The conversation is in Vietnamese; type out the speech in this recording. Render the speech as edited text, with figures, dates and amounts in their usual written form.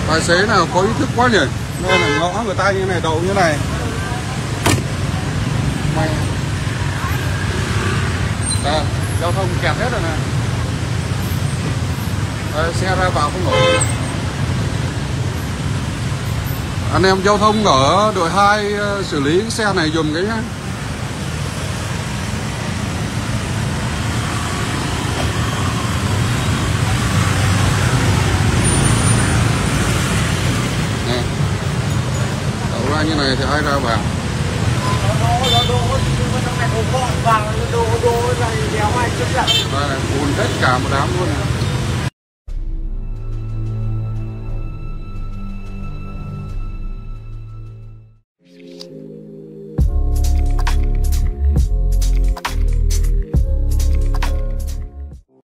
Tài xế nào có ý thức quá nhỉ, nên là ngõ người ta như này, đậu như này. Mày à, giao thông kẹt hết rồi nè. Đấy, xe ra vào không nổi. Anh em giao thông ở đội 2 xử lý cái xe này dùm cái nhá. Nè, đậu ra như này thì ai ra vào. Đây là ùn hết cả một đám luôn này.